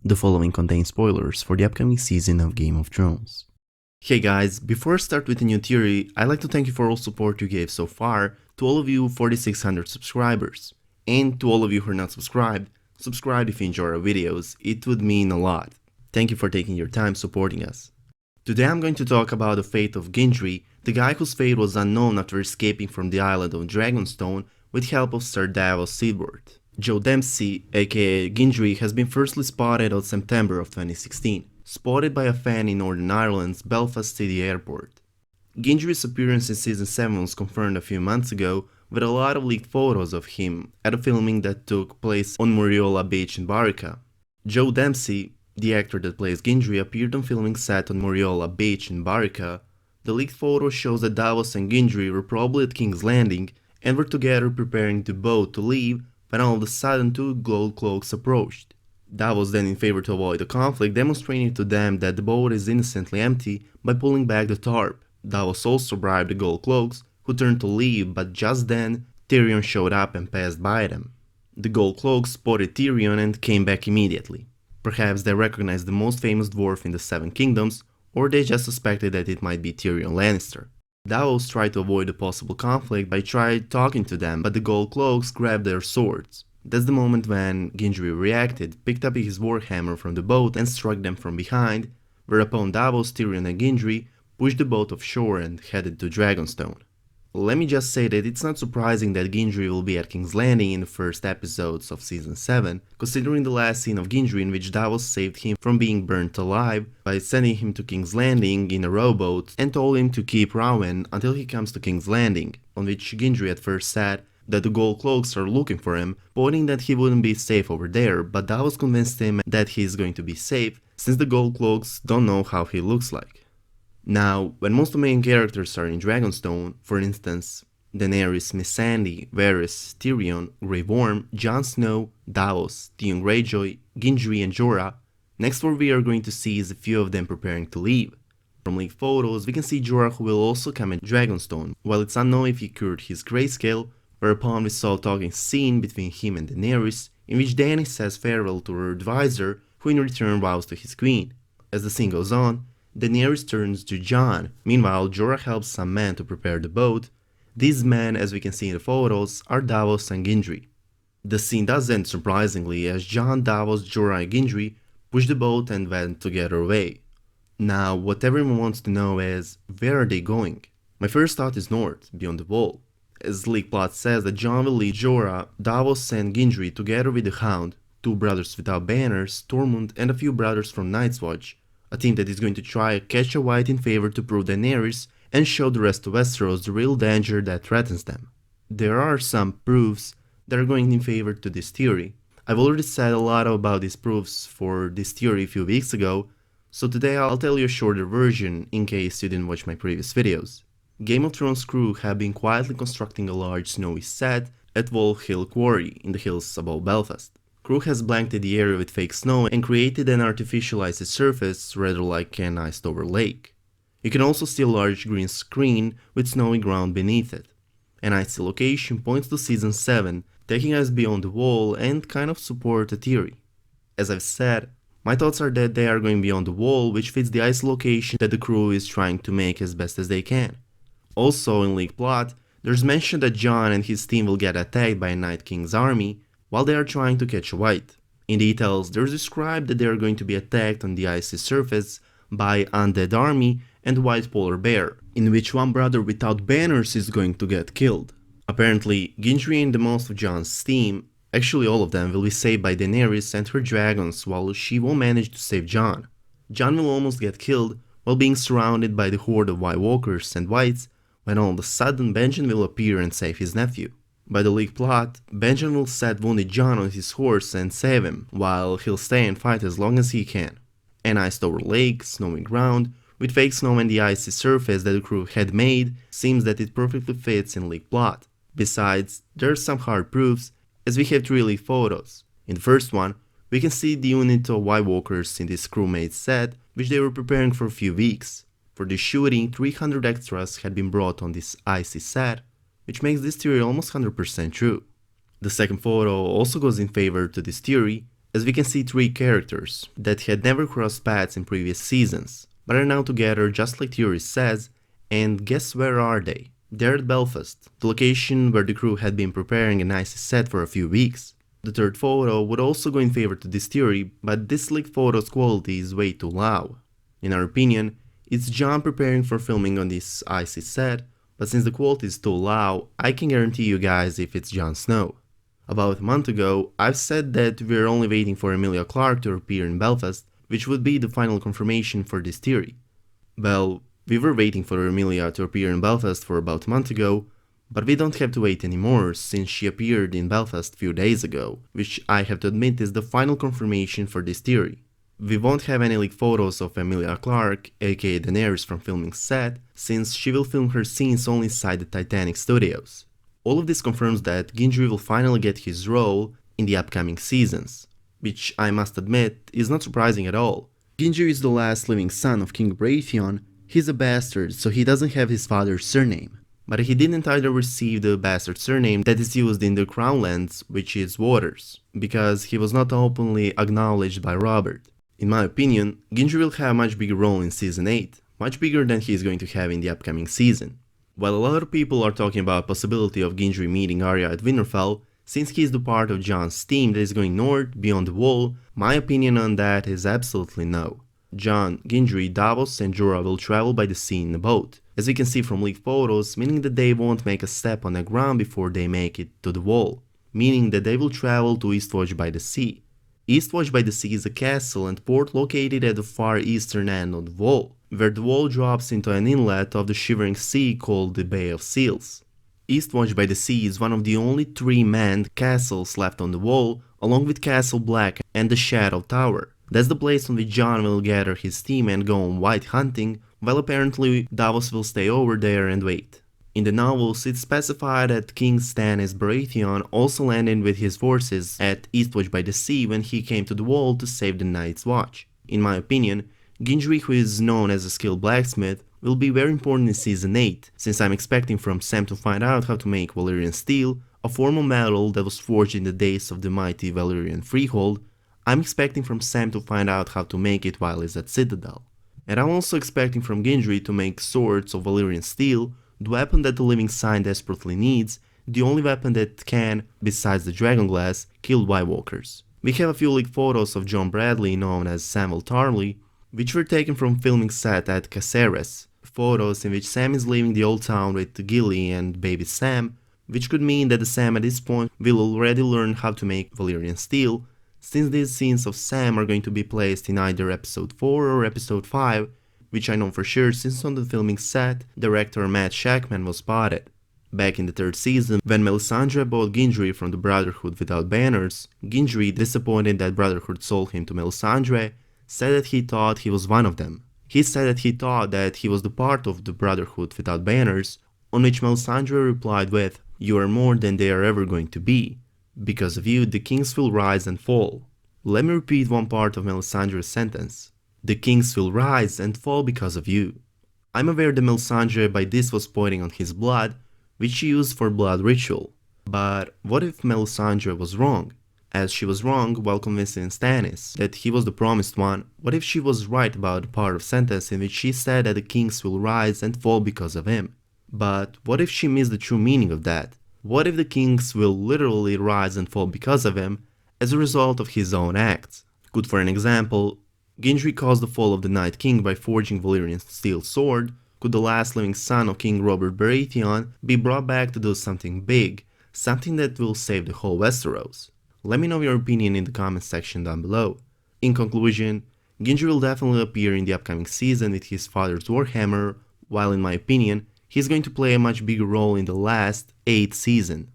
The following contains spoilers for the upcoming season of Game of Thrones. Hey guys, before I start with a new theory, I'd like to thank you for all support you gave so far, to all of you 4600 subscribers. And to all of you who are not subscribed, subscribe if you enjoy our videos, it would mean a lot. Thank you for taking your time supporting us. Today I'm going to talk about the fate of Gendry, the guy whose fate was unknown after escaping from the island of Dragonstone with help of Sir Davos Seedward. Joe Dempsey, aka Gendry, has been firstly spotted in September of 2016, spotted by a fan in Northern Ireland's Belfast City Airport. Gendry's appearance in Season 7 was confirmed a few months ago, with a lot of leaked photos of him at a filming that took place on Moriola Beach in Barrica. Joe Dempsey, the actor that plays Gendry, appeared on filming set on Moriola Beach in Barrica. The leaked photo shows that Davos and Gendry were probably at King's Landing and were together preparing the boat to leave when all of a sudden two gold cloaks approached. Davos then, in favor to avoid the conflict, demonstrating to them that the boat is innocently empty by pulling back the tarp. Davos also bribed the gold cloaks, who turned to leave, but just then Tyrion showed up and passed by them. The gold cloaks spotted Tyrion and came back immediately. Perhaps they recognized the most famous dwarf in the Seven Kingdoms, or they just suspected that it might be Tyrion Lannister. Davos tried to avoid a possible conflict by talking to them, but the gold cloaks grabbed their swords. That's the moment when Gendry reacted, picked up his warhammer from the boat and struck them from behind, whereupon Davos, Tyrion and Gendry pushed the boat offshore and headed to Dragonstone. Let me just say that it's not surprising that Gendry will be at King's Landing in the first episodes of Season 7, considering the last scene of Gendry in which Davos saved him from being burnt alive by sending him to King's Landing in a rowboat and told him to keep rowing until he comes to King's Landing, on which Gendry at first said that the gold cloaks are looking for him, pointing that he wouldn't be safe over there, but Davos convinced him that he is going to be safe since the gold cloaks don't know how he looks like. Now, when most of the main characters are in Dragonstone, for instance, Daenerys, Missandei, Varys, Tyrion, Grey Worm, Jon Snow, Davos, Theon Greyjoy, Gendry and Jorah, next what we are going to see is a few of them preparing to leave. From leaked photos, we can see Jorah who will also come at Dragonstone, while it's unknown if he cured his grayscale, whereupon we saw a talking scene between him and Daenerys, in which Dany says farewell to her advisor, who in return vows to his queen. As the scene goes on, Daenerys turns to Jon. Meanwhile, Jorah helps some men to prepare the boat. These men, as we can see in the photos, are Davos and Gendry. The scene does end surprisingly as Jon, Davos, Jorah and Gendry push the boat and went together away. Now, what everyone wants to know is, where are they going? My first thought is north, beyond the wall, as the leak plot says that Jon will lead Jorah, Davos and Gendry together with the Hound, two brothers without banners, Tormund and a few brothers from Night's Watch, a team that is going to try to catch a white in favor to prove Daenerys and show the rest of Westeros the real danger that threatens them. There are some proofs that are going in favor to this theory. I've already said a lot about these proofs for this theory a few weeks ago, so today I'll tell you a shorter version in case you didn't watch my previous videos. Game of Thrones crew have been quietly constructing a large snowy set at Wall Hill Quarry in the hills above Belfast. Crew has blanketed the area with fake snow and created an artificial icy surface rather like an iced over lake. You can also see a large green screen with snowy ground beneath it. An icy location points to Season 7, taking us beyond the wall and kind of support the theory. As I've said, my thoughts are that they are going beyond the wall, which fits the icy location that the crew is trying to make as best as they can. Also in leaked plot, there's mention that Jon and his team will get attacked by a Night King's army while they are trying to catch a white. In details, there's described that they are going to be attacked on the icy surface by undead army and white polar bear, in which one brother without banners is going to get killed. Apparently, Gendry and the most of Jon's team, actually all of them, will be saved by Daenerys and her dragons while she won't manage to save Jon. Jon will almost get killed while being surrounded by the horde of White Walkers and Whites when all of a sudden Benjen will appear and save his nephew. By the leaked plot, Benjen will set wounded Jon on his horse and save him, while he'll stay and fight as long as he can. An iced over lake, snowy ground, with fake snow and the icy surface that the crew had made, seems that it perfectly fits in leaked plot. Besides, there are some hard proofs, as we have 3 leaked photos. In the first one, we can see the unit of White Walkers in this crewmate set, which they were preparing for a few weeks. For the shooting, 300 extras had been brought on this icy set, which makes this theory almost 100% true. The second photo also goes in favor to this theory, as we can see 3 characters that had never crossed paths in previous seasons, but are now together just like theory says, and guess where are they? They're at Belfast, the location where the crew had been preparing an icy set for a few weeks. The third photo would also go in favor to this theory, but this leaked photo's quality is way too low. In our opinion, it's Jon preparing for filming on this icy set, but since the quality is too low, I can guarantee you guys if it's Jon Snow. About a month ago, I've said that we're only waiting for Emilia Clarke to appear in Belfast, which would be the final confirmation for this theory. Well, we were waiting for Emilia to appear in Belfast for about a month ago, but we don't have to wait anymore since she appeared in Belfast a few days ago, which I have to admit is the final confirmation for this theory. We won't have any leaked photos of Emilia Clarke, aka Daenerys from filming set, since she will film her scenes only inside the Titanic studios. All of this confirms that Gendry will finally get his role in the upcoming seasons, which I must admit is not surprising at all. Gendry is the last living son of King Baratheon. He's a bastard, so he doesn't have his father's surname. But he didn't either receive the bastard surname that is used in the Crownlands, which is Waters, because he was not openly acknowledged by Robert. In my opinion, Gendry will have a much bigger role in Season 8, much bigger than he is going to have in the upcoming season. While a lot of people are talking about the possibility of Gendry meeting Arya at Winterfell, since he is the part of Jon's team that is going north beyond the wall, my opinion on that is absolutely no. Jon, Gendry, Davos and Jorah will travel by the sea in a boat, as we can see from leaked photos, meaning that they won't make a step on the ground before they make it to the wall, meaning that they will travel to Eastwatch by the Sea. Eastwatch by the Sea is a castle and port located at the far eastern end of the wall, where the wall drops into an inlet of the Shivering Sea called the Bay of Seals. Eastwatch by the Sea is one of the only 3 manned castles left on the wall, along with Castle Black and the Shadow Tower. That's the place on which Jon will gather his team and go on white hunting, while apparently Davos will stay over there and wait. In the novels, it's specified that King Stannis Baratheon also landed with his forces at Eastwatch by the Sea when he came to the wall to save the Night's Watch. In my opinion, Gendry, who is known as a skilled blacksmith, will be very important in Season 8, since I'm expecting from Sam to find out how to make Valyrian steel, a form of metal that was forged in the days of the mighty Valyrian Freehold. I'm expecting from Sam to find out how to make it while he's at Citadel. And I'm also expecting from Gendry to make swords of Valyrian steel, the weapon that the living sign desperately needs, the only weapon that can, besides the Dragonglass, kill White Walkers. We have a few leaked photos of John Bradley, known as Samuel Tarly, which were taken from filming set at Caceres, photos in which Sam is leaving the old town with Gilly and baby Sam, which could mean that the Sam at this point will already learn how to make Valyrian steel, since these scenes of Sam are going to be placed in either episode 4 or episode 5, which I know for sure since on the filming set, director Matt Shakman was spotted. Back in the 3rd season, when Melisandre bought Gendry from the Brotherhood Without Banners, Gendry, disappointed that Brotherhood sold him to Melisandre, said that he thought he was one of them. He said that he thought that he was the part of the Brotherhood Without Banners, on which Melisandre replied with, "You are more than they are ever going to be. Because of you, the kings will rise and fall." Let me repeat one part of Melisandre's sentence. The kings will rise and fall because of you. I'm aware that Melisandre by this was pointing on his blood, which she used for blood ritual. But what if Melisandre was wrong? As she was wrong while convincing Stannis that he was the promised one, what if she was right about the part of sentence in which she said that the kings will rise and fall because of him? But what if she missed the true meaning of that? What if the kings will literally rise and fall because of him, as a result of his own acts? Good for an example, Gendry caused the fall of the Night King by forging Valyrian steel sword. Could the last living son of King Robert Baratheon be brought back to do something big, something that will save the whole Westeros? Let me know your opinion in the comment section down below. In conclusion, Gendry will definitely appear in the upcoming season with his father's warhammer, while in my opinion, he's going to play a much bigger role in the last 8th season.